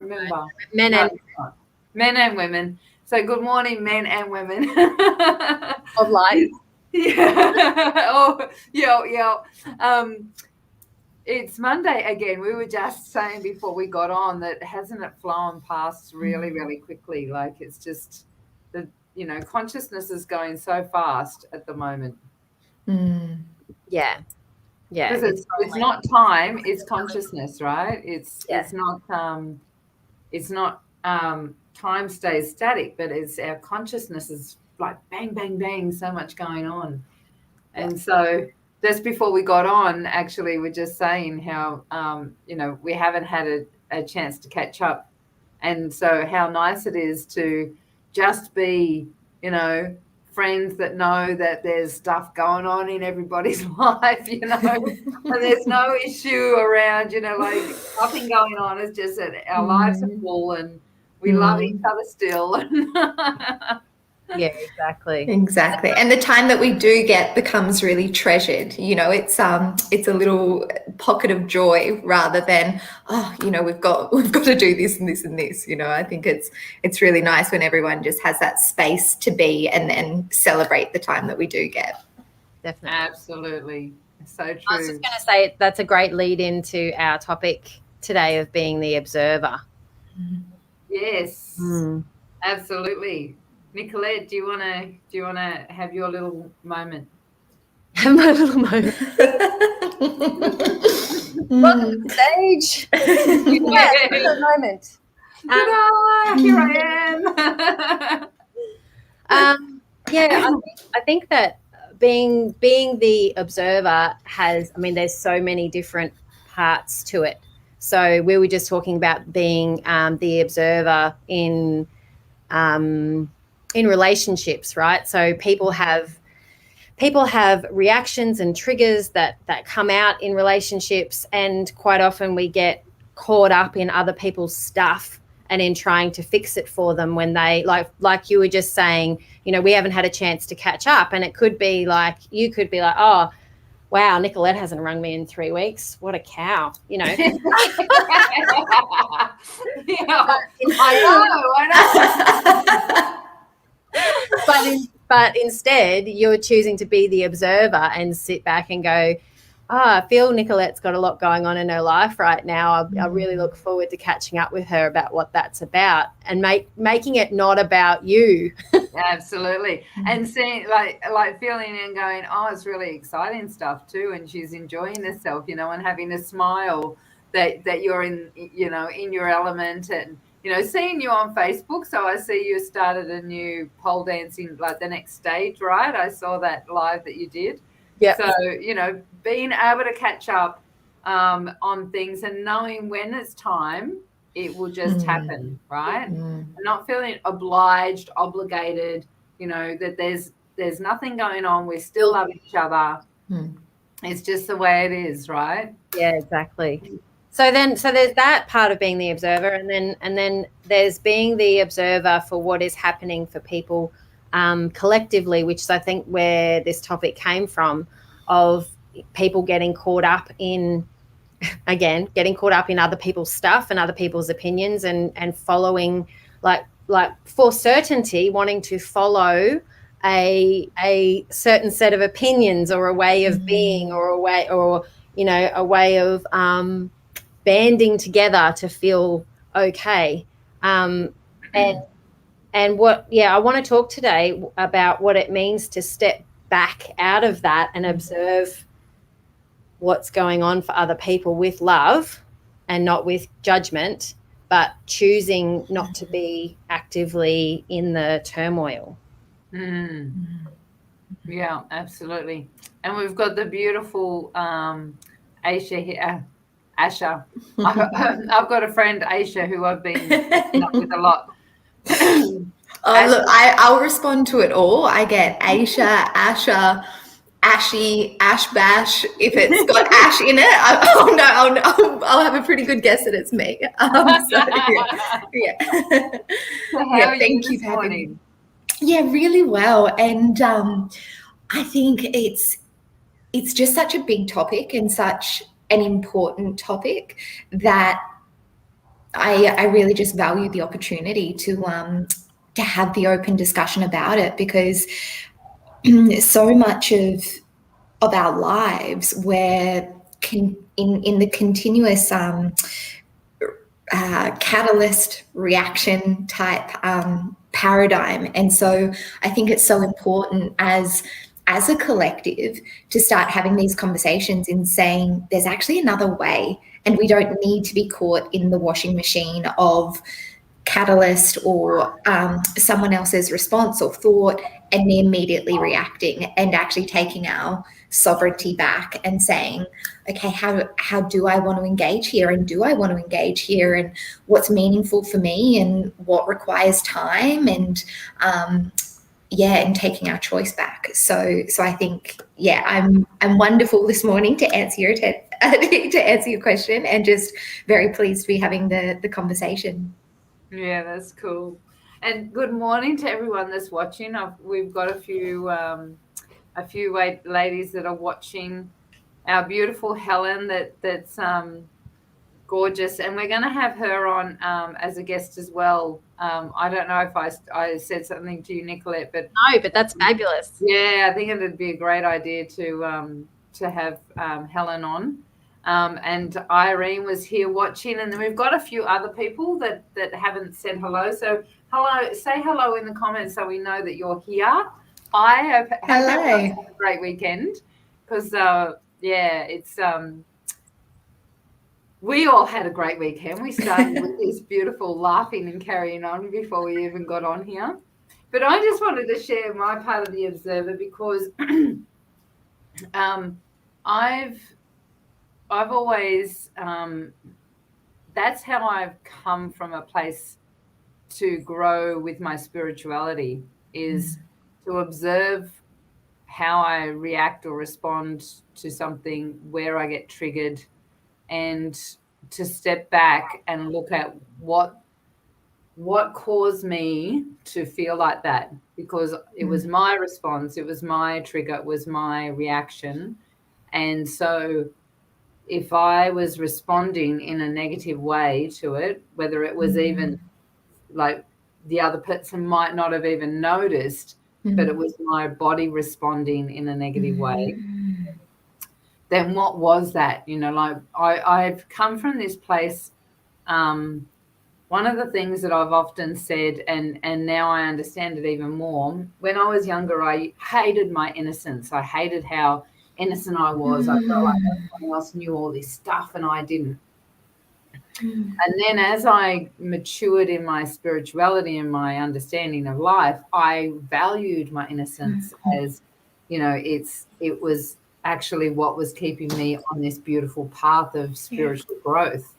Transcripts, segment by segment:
remember. Men No, and men and women. So good morning, men and women. of light. Yeah. Oh, yeah. It's Monday again. We were just saying before we got on that hasn't it flown past really, really quickly? Like it's just the consciousness is going so fast at the moment. Yeah. Yeah. Because it's not time, it's consciousness, right? It's Yeah. it's not time stays static, but it's our consciousness is like bang, bang, bang, so much going on. And so just before we got on, actually, we're just saying how, we haven't had a chance to catch up. And so how nice it is to just be, friends that know that there's stuff going on in everybody's life, and there's no issue around, like nothing going on. It's just that our lives are full and we love each other still. Yeah, exactly. Exactly. And the time that we do get becomes really treasured. It's a little pocket of joy rather than, we've got to do this and this and this. I think it's really nice when everyone just has that space to be and then celebrate the time that we do get. Definitely. Absolutely. So true. I was just going to say that's a great lead into our topic today of being the observer. Yes. Absolutely. Nicolette, do you wanna have your little moment? Have my little moment. Welcome to the stage. Yeah, moment. Here I am. I think that being the observer there's so many different parts to it. So we were just talking about being the observer in relationships, right? So people have reactions and triggers that come out in relationships, and quite often we get caught up in other people's stuff and in trying to fix it for them when they like you were just saying, we haven't had a chance to catch up, and it could be like you could be like, oh wow, Nicolette hasn't rung me in 3 weeks. What a cow, I know. But instead, you're choosing to be the observer and sit back and go, I feel Nicolette's got a lot going on in her life right now. I really look forward to catching up with her about what that's about, and making it not about you. Absolutely. And seeing like feeling and going, oh, it's really exciting stuff too, and she's enjoying herself, and having a smile that you're in your element, and seeing you on Facebook. So I see you started a new pole dancing, like the next stage, right? I saw that live that you did. Yeah. So, being able to catch up on things and knowing when it's time, it will just happen, right? And not feeling obliged, obligated, that there's nothing going on. We still love each other. It's just the way it is, right? Yeah, exactly. So there's that part of being the observer, and then there's being the observer for what is happening for people collectively, which is I think where this topic came from, of people getting caught up in other people's stuff and other people's opinions, and following like for certainty, wanting to follow a certain set of opinions or a way of being or a way of banding together to feel okay. And what, I want to talk today about what it means to step back out of that and observe what's going on for other people with love and not with judgment, but choosing not to be actively in the turmoil. Yeah, absolutely. And we've got the beautiful Aisha here. Asha. I've got a friend, Aisha, who I've been up with a lot. Look, I'll respond to it all. I get Aisha, Asha, Ashy, Ash Bash. If it's got Ash in it, I'll have a pretty good guess that it's me. Thank you for having me. Yeah, really well. And I think it's just such a big topic and such an important topic that I really just value the opportunity to have the open discussion about it, because so much of our lives we're in the continuous catalyst reaction type paradigm. And so I think it's so important as a collective to start having these conversations and saying there's actually another way, and we don't need to be caught in the washing machine of catalyst or someone else's response or thought and immediately reacting, and actually taking our sovereignty back and saying, okay, how do I want to engage here, and do I want to engage here, and what's meaningful for me, and what requires time, and and taking our choice back. So I think, I'm wonderful this morning to answer your question, and just very pleased to be having the conversation. Yeah, that's cool. And good morning to everyone that's watching. We've got a few ladies that are watching. Our beautiful Helen, that's gorgeous, and we're going to have her on as a guest as well. I don't know if I said something to you, Nicolette, but no, but that's fabulous. Yeah, I think it would be a great idea to have Helen on. And Irene was here watching, and then we've got a few other people that haven't said hello. So say hello in the comments so we know that you're here. I have had a great weekend because it's we all had a great weekend. We started with this beautiful laughing and carrying on before we even got on here. But I just wanted to share my part of the Observer because I've always that's how I've come from a place to grow with my spirituality, is to observe how I react or respond to something, where I get triggered, and to step back and look at what caused me to feel like that, because it was my response, it was my trigger, it was my reaction. And so if I was responding in a negative way to it, whether it was even like the other person might not have even noticed, but it was my body responding in a negative way, then what was that? Like I've come from this place. One of the things that I've often said, and now I understand it even more, when I was younger, I hated my innocence. I hated how innocent I was. I felt like everyone else knew all this stuff and I didn't. And then as I matured in my spirituality and my understanding of life, I valued my innocence as, it was actually what was keeping me on this beautiful path of spiritual growth.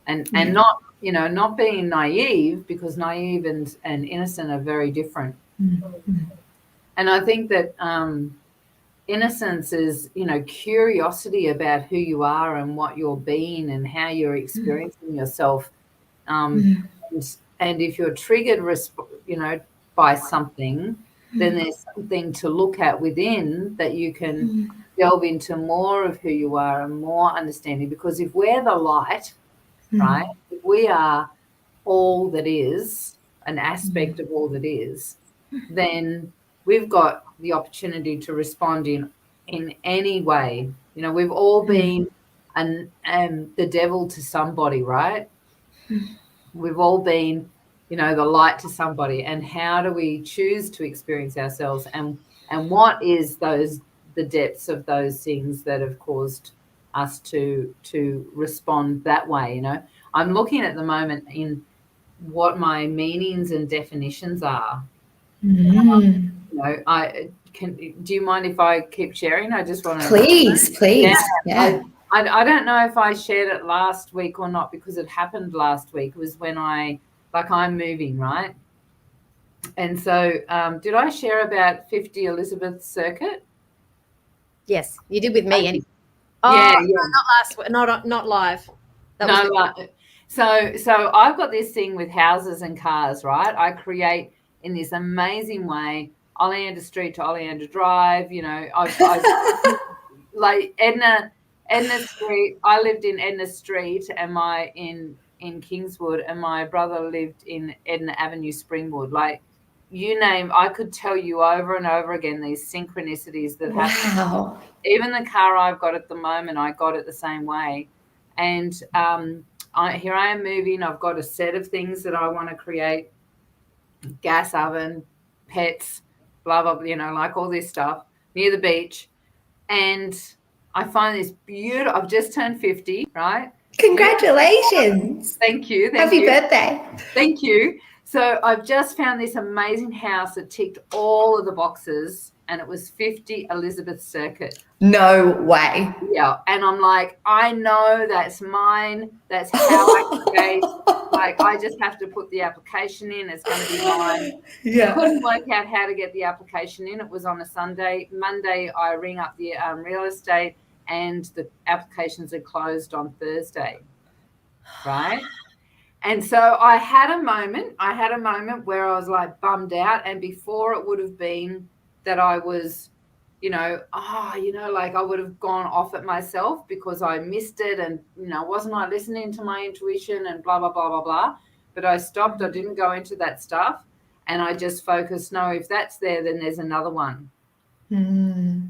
And not, not being naive, because naive and innocent are very different. And I think that innocence is, curiosity about who you are and what you're being and how you're experiencing yourself. And if you're triggered, by something, then there's something to look at within that you can delve into more of who you are and more understanding. Because if we're the light, right, if we are all that is, an aspect of all that is, then we've got the opportunity to respond in any way. We've all been the devil to somebody, right? We've all been, the light to somebody. And how do we choose to experience ourselves? And what is the depths of those things that have caused us to respond that way? I'm looking at the moment in what my meanings and definitions are. Do you mind if I keep sharing? I just want to. Please. Yeah. I don't know if I shared it last week or not, because it happened last week. It was when I'm moving, right? And so did I share about 50 Elizabeth Circuit? Yes, you did with me anyway. Yeah. No, not live. So I've got this thing with houses and cars, right? I create in this amazing way, Oleander Street to Oleander Drive. I've like Edna Street. I lived in Edna Street. Am I in in Kingswood and my brother lived in Edna Avenue, Springwood. Like, you name, I could tell you over and over again these synchronicities that happen. Wow. Even the car I've got at the moment, I got it the same way. And here I am moving. I've got a set of things that I want to create: gas oven, pets, blah, blah, blah, like all this stuff near the beach. And I find this beautiful. I've just turned 50, right? Congratulations. Thank you. Happy birthday. Thank you. So I've just found this amazing house that ticked all of the boxes, and it was 50 Elizabeth Circuit. No way. Yeah. And I'm like, I know that's mine. That's how I create. Like, I just have to put the application in. It's going to be mine. Yeah. I couldn't work out how to get the application in. It was on a Sunday. Monday, I ring up the real estate, and the applications are closed on Thursday. Right? And so I had a moment where I was like bummed out. And before, it would have been that I was, like I would have gone off at myself because I missed it. And, wasn't I listening to my intuition and blah, blah, blah, blah, blah. But I stopped. I didn't go into that stuff. And I just focused, no, if that's there, then there's another one. Mm.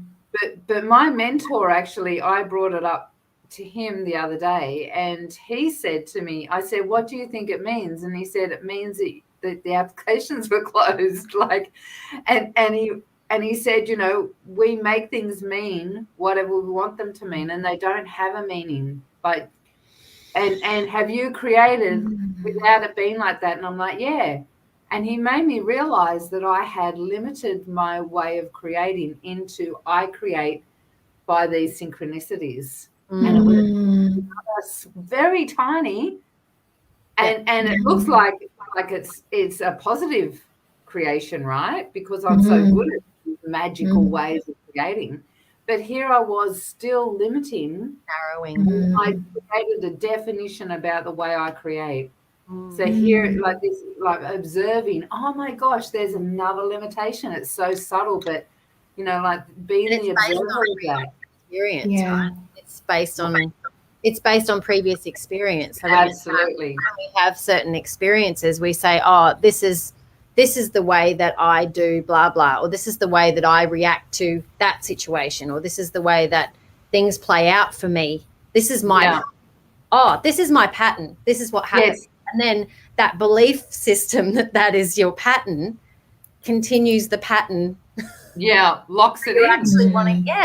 But my mentor, actually, I brought it up to him the other day, and he said to me, I said, what do you think it means? And he said, it means that the applications were closed. Like, and he said, we make things mean whatever we want them to mean, and they don't have a meaning. But and have you created without it being like that? And I'm like, yeah. And he made me realize that I had limited my way of creating into I create by these synchronicities. And it was very tiny, and it looks like it's a positive creation, right? Because I'm so good at these magical ways of creating. But here I was still limiting, narrowing. I created a definition about the way I create. So here, like this, like observing, oh my gosh, there's another limitation. It's so subtle, but like being the observer of that experience, right? It's based on previous experience. So absolutely. When we have certain experiences, we say, oh, this is the way that I do blah blah, or this is the way that I react to that situation, or this is the way that things play out for me. This is my this is my pattern. This is what happens. Yes. And then that belief system that is your pattern continues the pattern. Yeah, locks it in.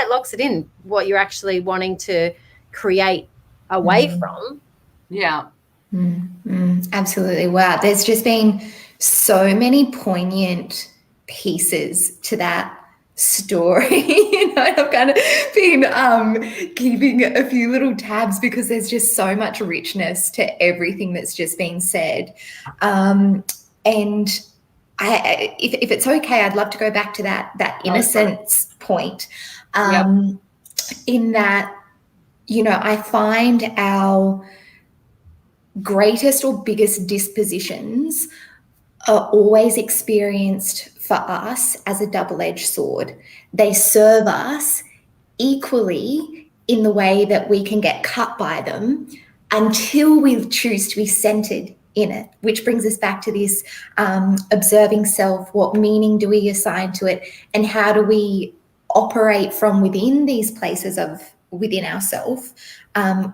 Locks it in what you're actually wanting to create away from. Yeah. Absolutely. Wow. There's just been so many poignant pieces to that story. I've kind of been keeping a few little tabs because there's just so much richness to everything that's just been said. And if it's okay, I'd love to go back to that innocence point. In that, I find our greatest or biggest dispositions are always experienced for us as a double-edged sword. They serve us equally in the way that we can get cut by them until we choose to be centered in it, which brings us back to this observing self. What meaning do we assign to it, and how do we operate from within these places of within ourselves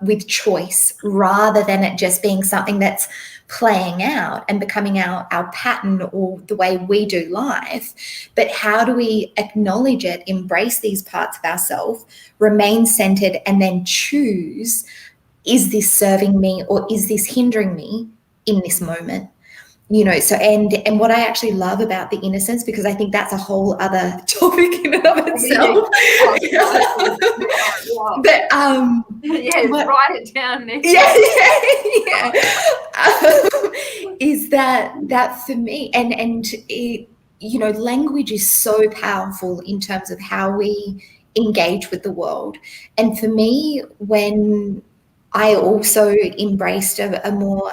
with choice, rather than it just being something that's playing out and becoming our pattern or the way we do life. But how do we acknowledge it, embrace these parts of ourselves, remain centered, and then choose, is this serving me or is this hindering me in this moment? So and what I actually love about the innocence, because I think that's a whole other topic in and of itself. But write it down next. Is that for me, and it, language is so powerful in terms of how we engage with the world. And for me, when I also embraced a more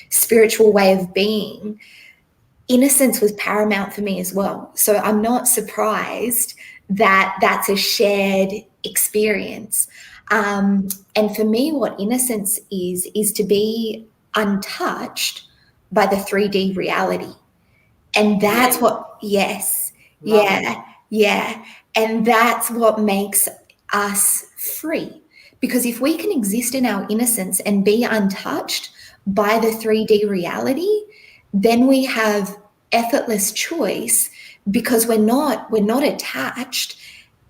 spiritual way of being, innocence was paramount for me as well. So I'm not surprised that that's a shared experience. And for me, what innocence is to be untouched by the 3D reality. And that's what, yes, yeah. And that's what makes us free. Because if we can exist in our innocence and be untouched by the 3D reality, then we have effortless choice, because we're not attached.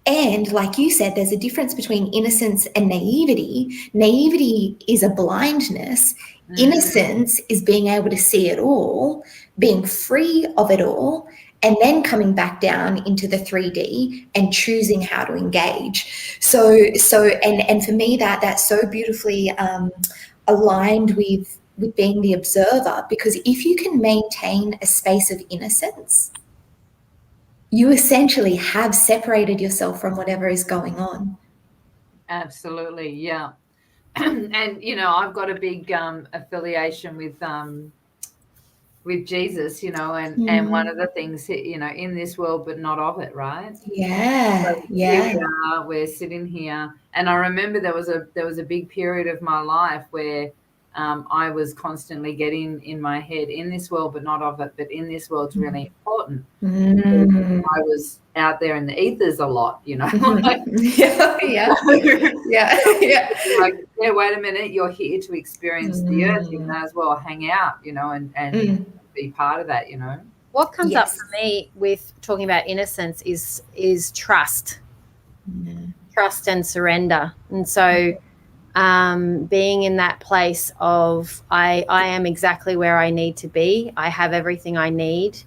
And like you said, there's a difference between innocence and naivety. Naivety is a blindness. Innocence is being able to see it all, being free of it all, and then coming back down into the 3D and choosing how to engage. So and for me, that's so beautifully aligned with being the observer, because if you can maintain a space of innocence, you essentially have separated yourself from whatever is going on. Absolutely, yeah. And you know, I've got a big affiliation with Jesus, you know, and one of the things, you know, in this world but not of it, right? Yeah, So yeah. we're sitting here, and I remember there was a big period of my life where I was constantly getting in my head, in this world but not of it, but in this world's really important. I was out there in the ethers a lot, you know. Yeah. Like, yeah, wait a minute, you're here to experience the earth, you may as well hang out, you know, and be part of that, you know. What comes up for me with talking about innocence is trust. Trust and surrender. And so being in that place of I am exactly where I need to be. I have everything I need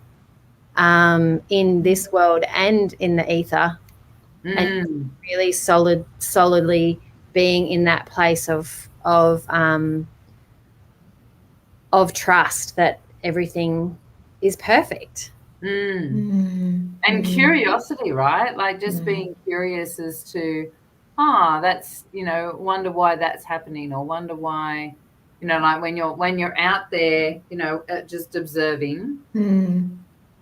in this world and in the ether. And really solidly being in that place of trust that everything is perfect. And curiosity, right? Like just being curious as to, that's, you know, wonder why that's happening, or wonder why, you know, like when you're out there, you know, just observing,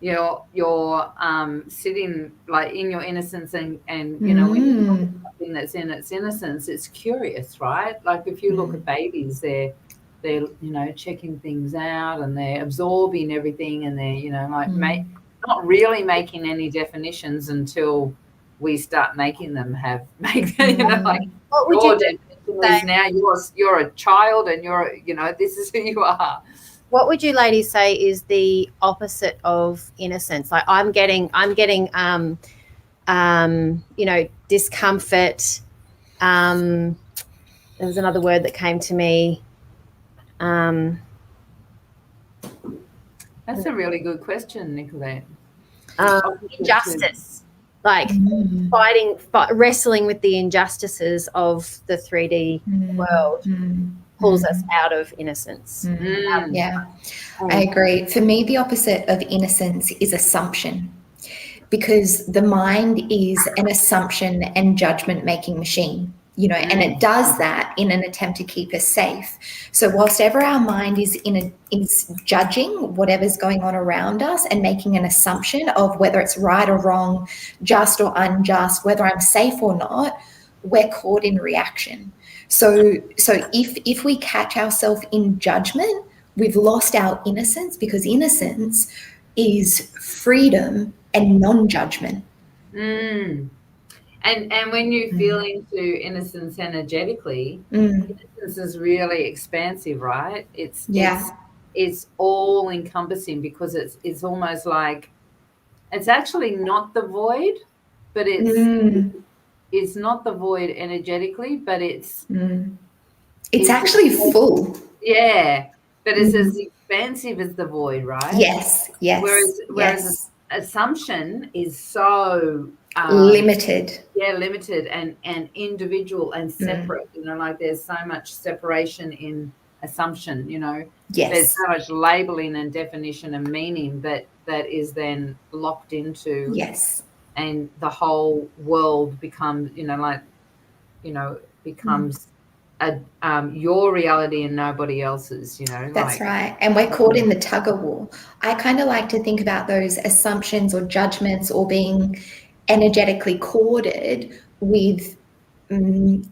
you're sitting like in your innocence, and you know, when you look at something that's in its innocence, it's curious, right? Like if you look at babies, they're you know, checking things out, and they're absorbing everything, and they're, you know, like not really making any definitions until we start making them make you know, like What would your you definition is now you're a child, and you're, you know, this is who you are. What would you ladies say is the opposite of innocence? Like I'm getting you know, discomfort. There was another word that came to me. That's a really good question, Nicolette. Injustice, like wrestling with the injustices of the 3D world pulls us out of innocence. Yeah, I agree. For me, the opposite of innocence is assumption, because the mind is an assumption and judgment-making machine. You know, and it does that in an attempt to keep us safe. So whilst ever our mind is is judging whatever's going on around us and making an assumption of whether it's right or wrong, just or unjust, whether I'm safe or not, we're caught in reaction. So if we catch ourselves in judgment, we've lost our innocence, because innocence is freedom and non-judgment. And when you feel into innocence energetically, innocence is really expansive, right? It's all encompassing, because it's almost like it's actually not the void, but it's not the void energetically, but it's actually full. Yeah, but it's as expansive as the void, right? Yes. Whereas assumption is so limited. Limited and individual and separate. You know, like there's so much separation in assumption, you know. There's so much labeling and definition and meaning that is then locked into, and the whole world becomes, you know, like, you know, becomes your reality and nobody else's, you know. That's right. And we're caught in the tug of war. I kind of like to think about those assumptions or judgments or being energetically corded with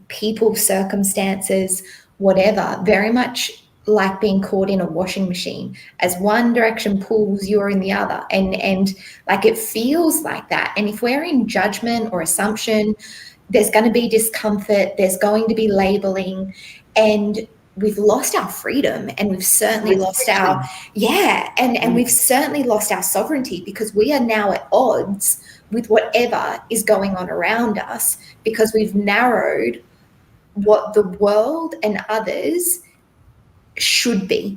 people, circumstances, whatever, very much like being caught in a washing machine. As one direction pulls, you're in the other. And like it feels like that. And if we're in judgment or assumption, there's going to be discomfort, there's going to be labeling, and we've lost our freedom, and we've certainly lost our and we've certainly lost our sovereignty, because we are now at odds with whatever is going on around us, because we've narrowed what the world and others should be.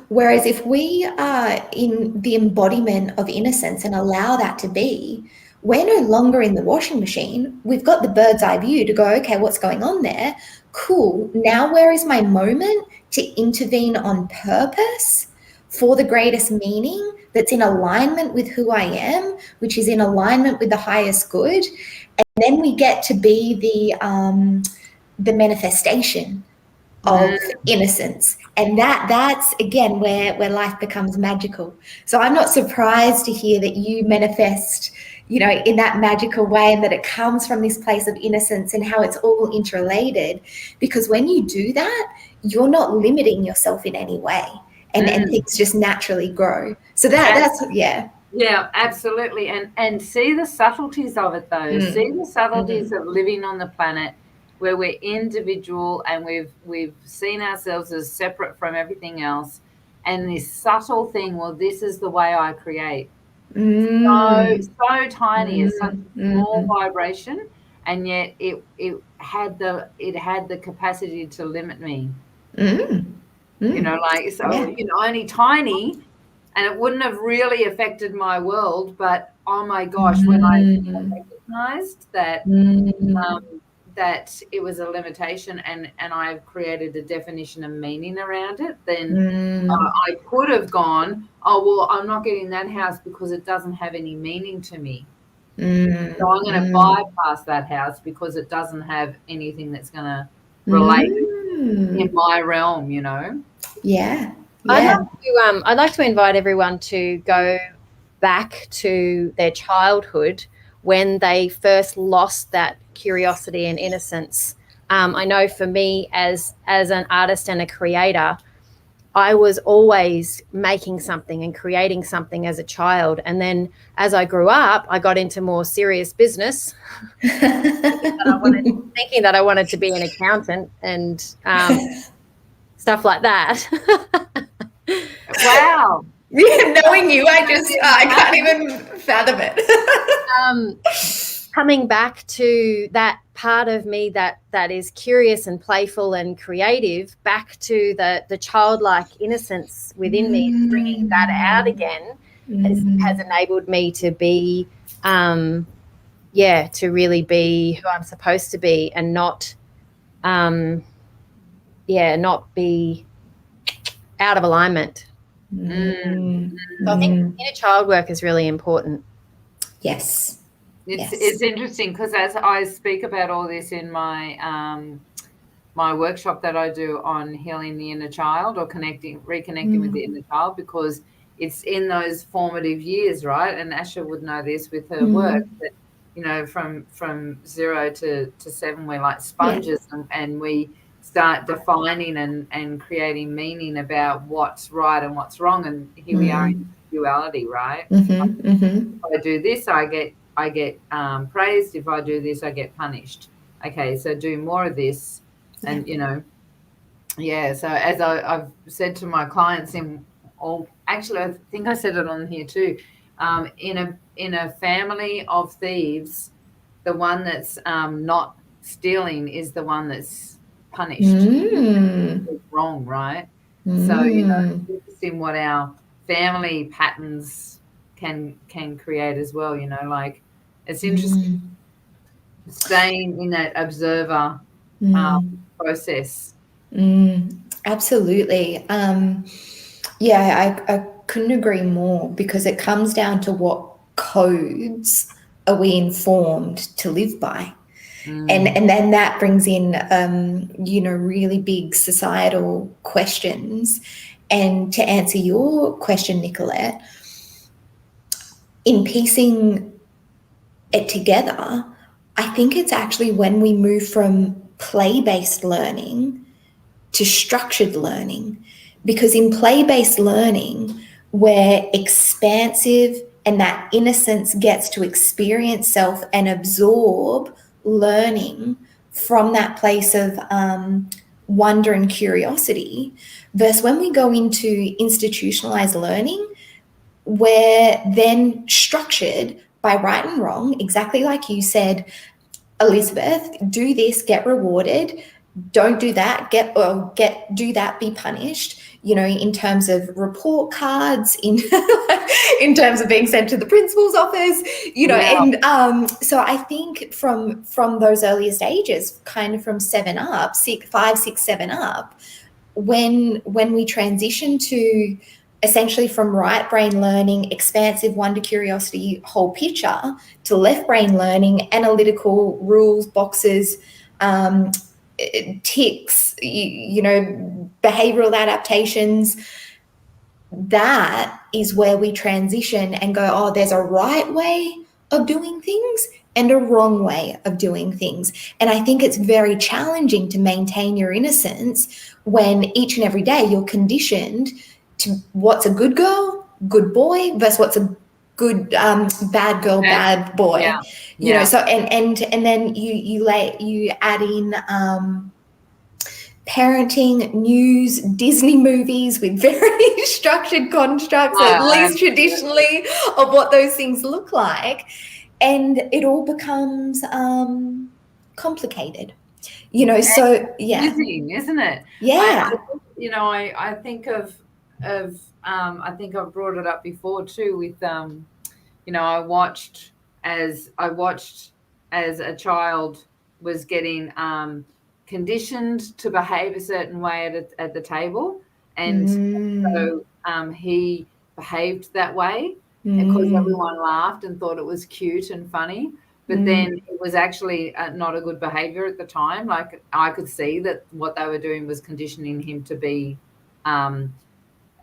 Whereas if we are in the embodiment of innocence and allow that to be, we're no longer in the washing machine. We've got the bird's eye view to go, okay, what's going on there? Cool. Now where is my moment to intervene on purpose for the greatest meaning that's in alignment with who I am, which is in alignment with the highest good? And then we get to be the manifestation of innocence. And that's again where life becomes magical. So I'm not surprised to hear that you manifest, you know, in that magical way, and that it comes from this place of innocence and how it's all interrelated. Because when you do that, you're not limiting yourself in any way, and things just naturally grow. So that's Yeah, absolutely. And see the subtleties of it though. See the subtleties of living on the planet where we're individual and we've seen ourselves as separate from everything else. And this subtle thing, well, this is the way I create. So tiny, it's such a small vibration, and yet it had the capacity to limit me. You know, like, so you know, only tiny, and it wouldn't have really affected my world, but oh my gosh, when I recognized that that it was a limitation, and I've created a definition of meaning around it, then I could have gone, oh, well, I'm not getting that house because it doesn't have any meaning to me. So I'm going to bypass that house because it doesn't have anything that's going to relate in my realm, you know? Yeah. I'd like to invite everyone to go back to their childhood when they first lost that curiosity and innocence. I know for me as an artist and a creator, I was always making something and creating something as a child. And then as I grew up, I got into more serious business, thinking that I wanted to be an accountant and stuff like that. Wow. Yeah, knowing you, I can't even fathom it. Coming back to that part of me that is curious and playful and creative, back to the childlike innocence within me, bringing that out again has enabled me to be, to really be who I'm supposed to be, and not be out of alignment. So I think inner child work is really important. Yes. It's interesting because as I speak about all this in my my workshop that I do on healing the inner child, or reconnecting with the inner child, because it's in those formative years, right? And Asha would know this with her work, that, you know, from 0 to 7, we're like sponges, and we start defining and creating meaning about what's right and what's wrong. And here we are in duality, right? If I do this, I get praised. If I do this, I get punished. Okay, so do more of this. And, you know, so as I've said to my clients actually, I think I said it on here too, in a family of thieves, the one that's not stealing is the one that's punished. It's wrong, right? So, you know, interesting what our family patterns can create as well, you know, like it's interesting staying in that observer process. Absolutely. I couldn't agree more, because it comes down to what codes are we informed to live by. And then that brings in, really big societal questions. And to answer your question, Nicolette, in piecing it together, I think it's actually when we move from play-based learning to structured learning, because in play-based learning, we're expansive and that innocence gets to experience self and absorb learning from that place of wonder and curiosity, versus when we go into institutionalized learning, we're then structured by right and wrong, exactly like you said, Elizabeth, do this, get rewarded. Don't do that, do that, be punished. You know, in terms of report cards, in in terms of being sent to the principal's office, you know, and so I think from those earlier stages, kind of from 7 up, 5, 6, 7 up, when we transition to essentially from right brain learning, expansive wonder, curiosity, whole picture, to left brain learning, analytical, rules, boxes, ticks, you know, behavioral adaptations, that is where we transition and go, oh, there's a right way of doing things and a wrong way of doing things. And I think it's very challenging to maintain your innocence when each and every day you're conditioned to what's a good girl, good boy, versus what's a good bad girl, bad boy. You know, so and then you add in parenting, news, Disney movies with very structured constructs, at least traditionally, of what those things look like, and it all becomes complicated. You know, so confusing, isn't it? I think of I think I've brought it up before too with I watched as a child was getting conditioned to behave a certain way at the table, and so he behaved that way because everyone laughed and thought it was cute and funny. But then it was actually not a good behavior at the time. Like, I could see that what they were doing was conditioning him to be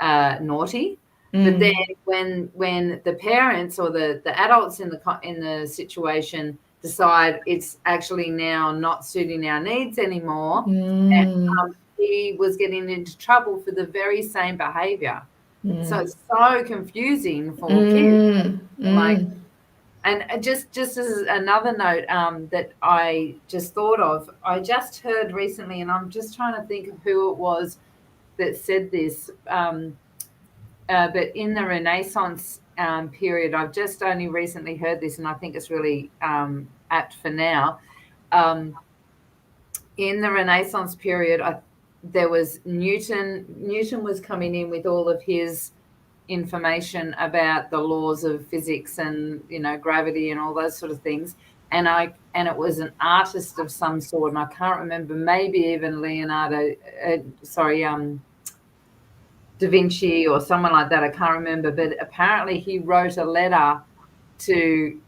naughty. But then when the parents or the adults in the situation decide it's actually now not suiting our needs anymore, and he was getting into trouble for the very same behavior. So it's so confusing for kids. Like, and just as another note that I just thought of, I just heard recently, and I'm just trying to think of who it was that said this, but in the Renaissance period, I've just only recently heard this, and I think it's really apt for now. In the Renaissance period, there was Newton. Newton was coming in with all of his information about the laws of physics and, you know, gravity and all those sort of things. And it was an artist of some sort, and I can't remember, maybe even Da Vinci or someone like that. I can't remember, but apparently he wrote a letter to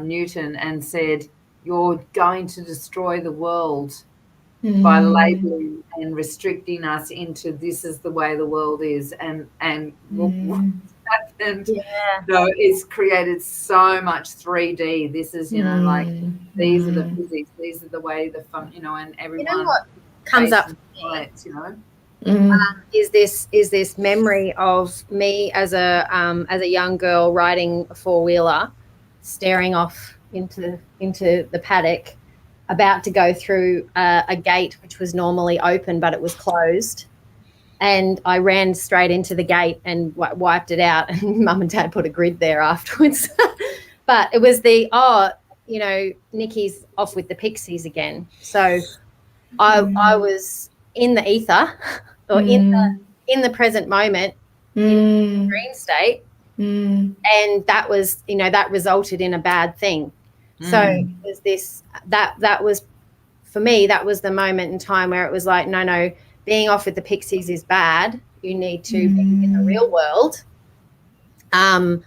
Newton and said, "You're going to destroy the world by labeling and restricting us into this is the way the world is." And what happened? No, it's created so much 3D. This is, you know, like, these are the physics, these are the way the fun, you know, and everyone. You know what comes up, you know. Is this memory of me as a young girl riding a four-wheeler, staring off into the paddock, about to go through a gate which was normally open but it was closed, and I ran straight into the gate and wiped it out, and Mum and Dad put a grid there afterwards. But it was Nikki's off with the Pixies again. So I was in the ether, or in the present moment, in the dream state, and that was, that resulted in a bad thing. So it was this, that was, for me, that was the moment in time where it was like, no, being off with the Pixies is bad. You need to be in the real world. And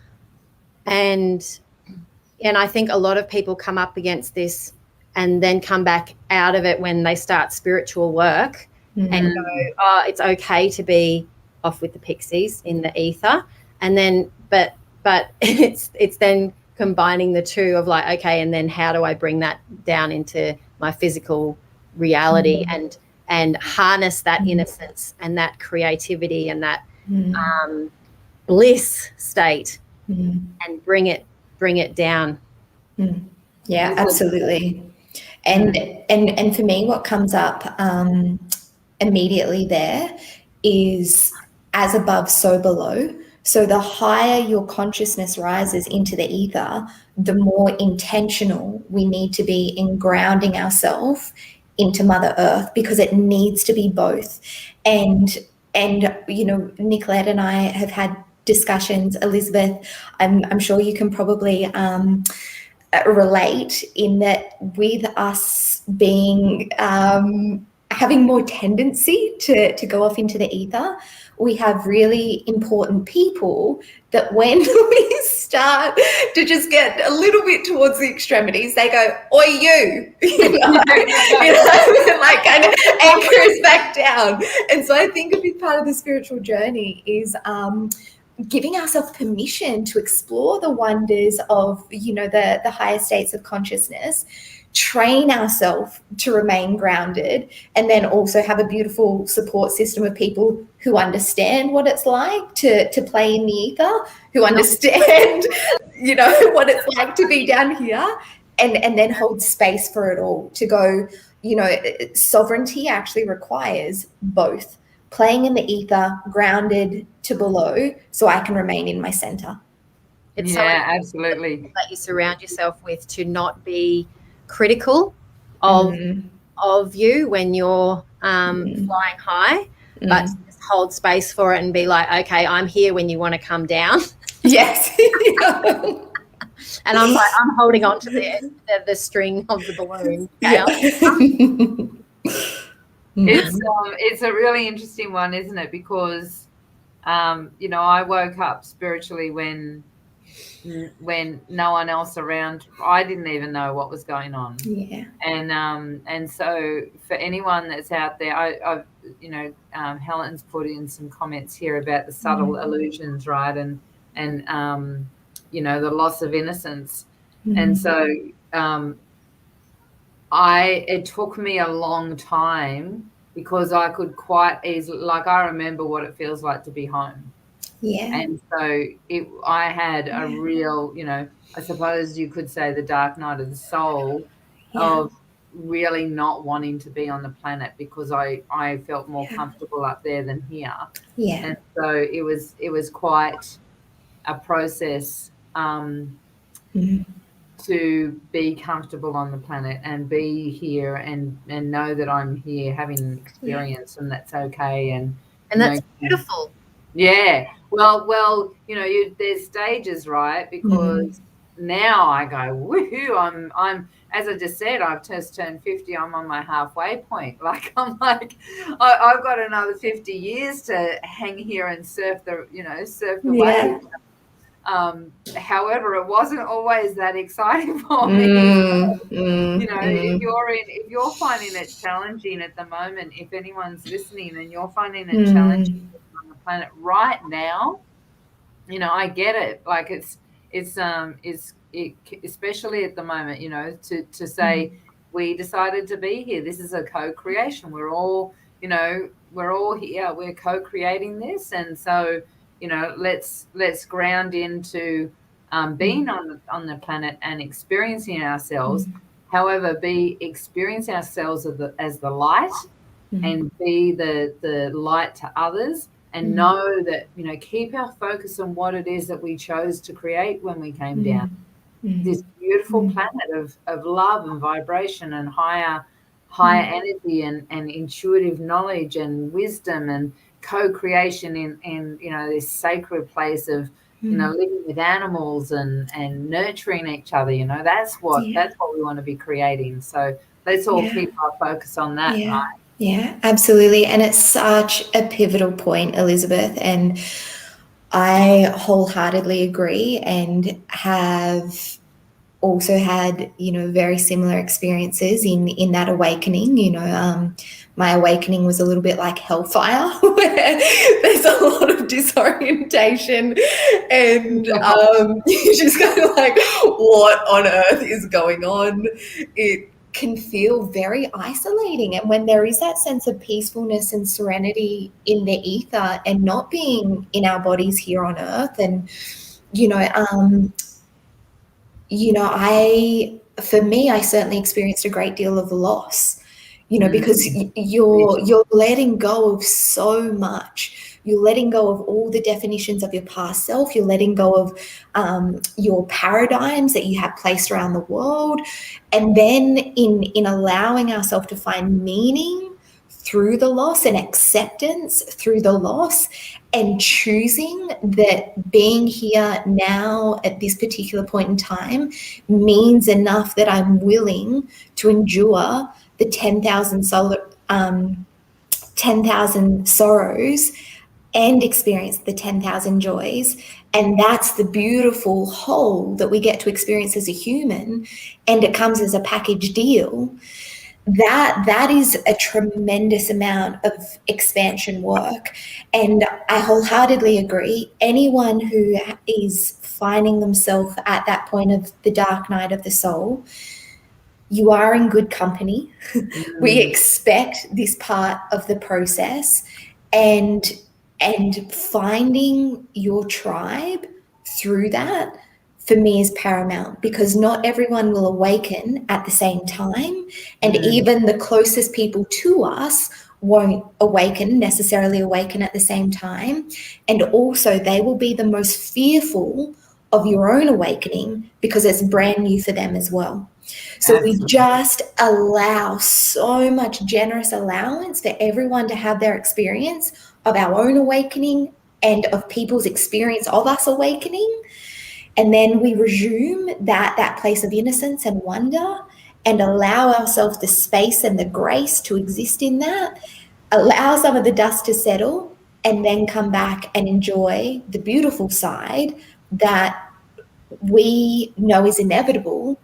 I think a lot of people come up against this and then come back out of it when they start spiritual work and go, oh, it's okay to be off with the Pixies in the ether. And then, but it's then combining the two of like, okay, and then how do I bring that down into my physical reality? And and harness that innocence and that creativity and that bliss state and bring it down. Yeah, absolutely. And for me, what comes up immediately there is as above, so below. So the higher your consciousness rises into the ether, the more intentional we need to be in grounding ourselves into Mother Earth, because it needs to be both. And you know, Nicolette and I have had discussions. Elizabeth, I'm sure you can probably relate in that, with us being having more tendency to go off into the ether, we have really important people that when we start to just get a little bit towards the extremities, they go, oi, you, like kind of anchor us back down. And so I think a big part of the spiritual journey is giving ourselves permission to explore the wonders of, you know, the higher states of consciousness, train ourselves to remain grounded, and then also have a beautiful support system of people who understand what it's like to play in the ether, who understand, you know, what it's like to be down here, and then hold space for it all to go. You know, sovereignty actually requires both playing in the ether, grounded to below, so I can remain in my center. It's absolutely that you surround yourself with, to not be critical of you when you're flying high, but to just hold space for it and be like, okay, I'm here when you want to come down. Yes. And I'm like, I'm holding on to the string of the balloon. Yeah. It's a really interesting one, isn't it? Because you know, I woke up spiritually when no one else around. I didn't even know what was going on. Yeah. And so for anyone that's out there, I've you know, Helen's put in some comments here about the subtle illusions, right? And you know, the loss of innocence. And so it took me a long time, because I could quite easily, like, I remember what it feels like to be home. Yeah. And so I had a real, you know, I suppose you could say the dark night of the soul of really not wanting to be on the planet, because I felt more comfortable up there than here. Yeah. And so it was quite a process to be comfortable on the planet and be here and know that I'm here having an experience, and that's okay. And that's beautiful. Yeah. Well, you know, there's stages, right? Because now I go, woohoo, I'm, as I just said, I've just turned 50. I'm on my halfway point. Like, I'm like, I've got another 50 years to hang here and surf the wave. However, it wasn't always that exciting for me. You know, if you're finding it challenging at the moment, if anyone's listening and you're finding it challenging on the planet right now, you know, I get it. Like, it's especially at the moment, you know, to say we decided to be here. This is a co-creation. We're all, you know, we're all here. We're co-creating this, and so, you know, let's ground into being on the planet and experiencing ourselves. However, experiencing ourselves as the light, and be the light to others, and know that, you know, keep our focus on what it is that we chose to create when we came down. This beautiful planet of love and vibration and higher energy and intuitive knowledge and wisdom and co-creation in you know, this sacred place of, you know, living with animals and nurturing each other. You know, that's what we want to be creating. So let's all keep our focus on that. Right? Yeah, absolutely. And it's such a pivotal point, Elizabeth, and I wholeheartedly agree, and have also had, you know, very similar experiences in that awakening. You know, my awakening was a little bit like hellfire, where there's a lot of disorientation, and you're just kind of like, what on earth is going on? can feel very isolating. And when there is that sense of peacefulness and serenity in the ether and not being in our bodies here on earth, and for me, I certainly experienced a great deal of loss, because you're letting go of so much. You're letting go of all the definitions of your past self. You're letting go of your paradigms that you have placed around the world. And then in allowing ourselves to find meaning through the loss and acceptance through the loss, and choosing that being here now at this particular point in time means enough that I'm willing to endure the 10,000 sorrows and experience the 10,000 joys. And that's the beautiful whole that we get to experience as a human. And it comes as a package deal. That is a tremendous amount of expansion work. And I wholeheartedly agree. Anyone who is finding themselves at that point of the dark night of the soul, you are in good company. We expect this part of the process, and finding your tribe through that, for me, is paramount, because not everyone will awaken at the same time. And even the closest people to us won't necessarily awaken at the same time. And also they will be the most fearful of your own awakening because it's brand new for them as well. So Absolutely. We just allow so much generous allowance for everyone to have their experience of our own awakening and of people's experience of us awakening. And then we resume that place of innocence and wonder, and allow ourselves the space and the grace to exist in that, allow some of the dust to settle, and then come back and enjoy the beautiful side that we know is inevitable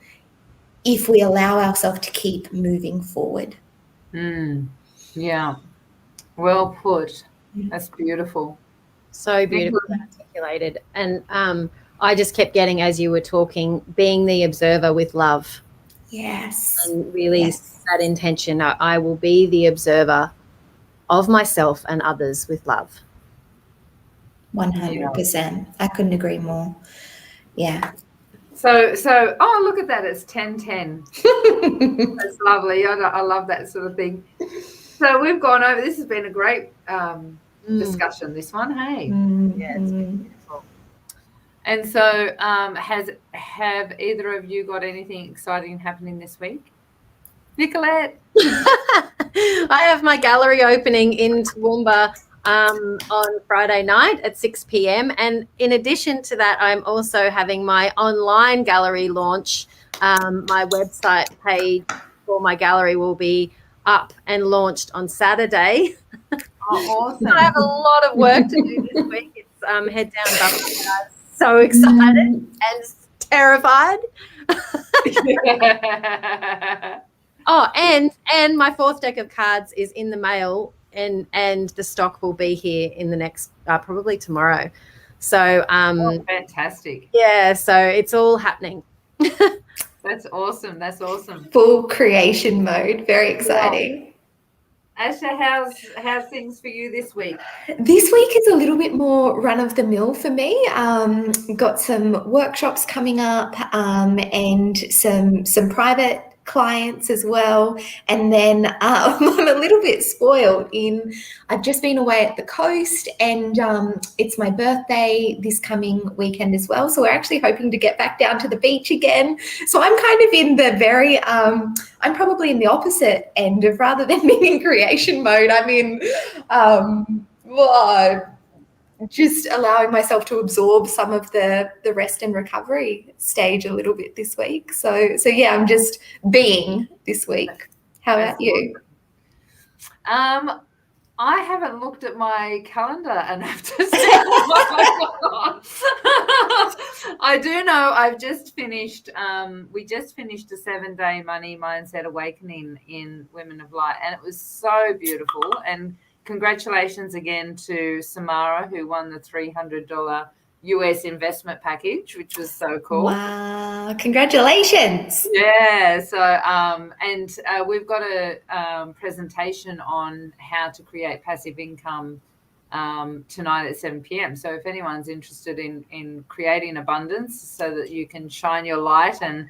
if we allow ourselves to keep moving forward. Yeah. Well put. That's beautiful. So beautifully articulated. And I just kept getting, as you were talking, being the observer with love. Yes. And really that intention. I will be the observer of myself and others with love. 100%. I couldn't agree more. Yeah. So look at that. It's 10:10. That's lovely. I love that sort of thing. So we've gone over. This has been a great discussion, this one. Hey. Yeah, it's been beautiful. And so have either of you got anything exciting happening this week? Nicolette? I have my gallery opening in Toowoomba on Friday night at 6 p.m. And in addition to that, I'm also having my online gallery launch. My website page for my gallery will be up and launched on Saturday. Oh, awesome. I have a lot of work to do this week. It's head down bucket, guys. So excited and terrified. Oh, and my 4th deck of cards is in the mail, and the stock will be here in the next probably tomorrow. So fantastic. Yeah, so it's all happening. That's awesome. That's awesome. Full creation mode. Very exciting. Yeah. Asha, how's things for you this week? This week is a little bit more run of the mill for me. Got some workshops coming up, and some private clients as well. And then I'm a little bit spoiled in I've just been away at the coast, and it's my birthday this coming weekend as well. So we're actually hoping to get back down to the beach again. So I'm kind of in the very I'm probably in the opposite end of, rather than being in creation mode, I'm in just allowing myself to absorb some of the rest and recovery stage a little bit this week. So yeah, I'm just being this week. How about you? I haven't looked at my calendar enough to see what's going on. I do know I've just finished, we just finished a 7-day money mindset awakening in Women of Light, and it was so beautiful. And congratulations again to Samara, who won the $300 US investment package, which was so cool. Wow, congratulations. Yeah. So, and we've got a presentation on how to create passive income tonight at 7 p.m. So if anyone's interested in creating abundance so that you can shine your light and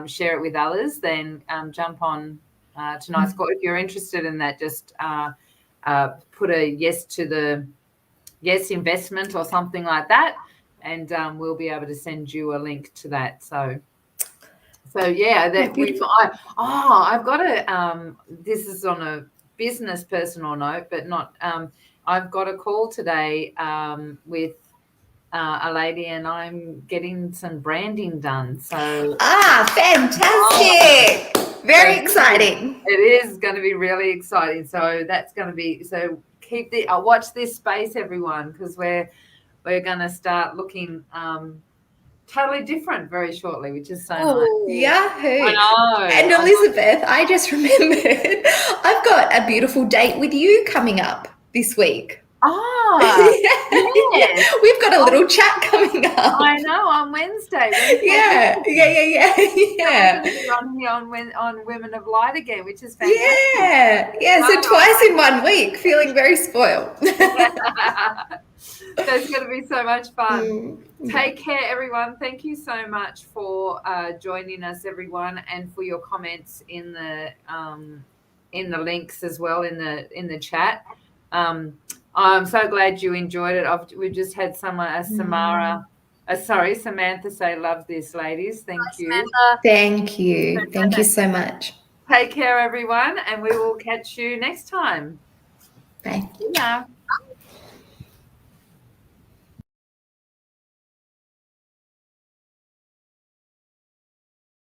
share it with others, then jump on tonight's call. If you're interested in that, just put a yes to the yes investment or something like that, and we'll be able to send you a link to that. So yeah, that I've got a this is on a business personal note, but not I've got a call today with a lady, and I'm getting some branding done. So fantastic. Very exciting. It is going to be really exciting. So that's going to be, so keep the watch this space, everyone, because we're going to start looking totally different very shortly, which is so nice. Yahoo. I know. And Elizabeth, I just remembered I've got a beautiful date with you coming up this week. Yes. We've got a little chat coming up. I know, on Wednesday. Yeah. We're going to be on here on Women of Light again, which is fantastic. Yeah. So twice in 1 week, feeling very spoiled. That's going to be so much fun. Take care, everyone. Thank you so much for joining us, everyone, and for your comments in the links as well in the chat. I'm so glad you enjoyed it. We've just had someone, Samantha, say, love this, ladies. Thank you. Samantha. Thank you. Thank you so much. Take care, everyone, and we will catch you next time. Bye. Yeah.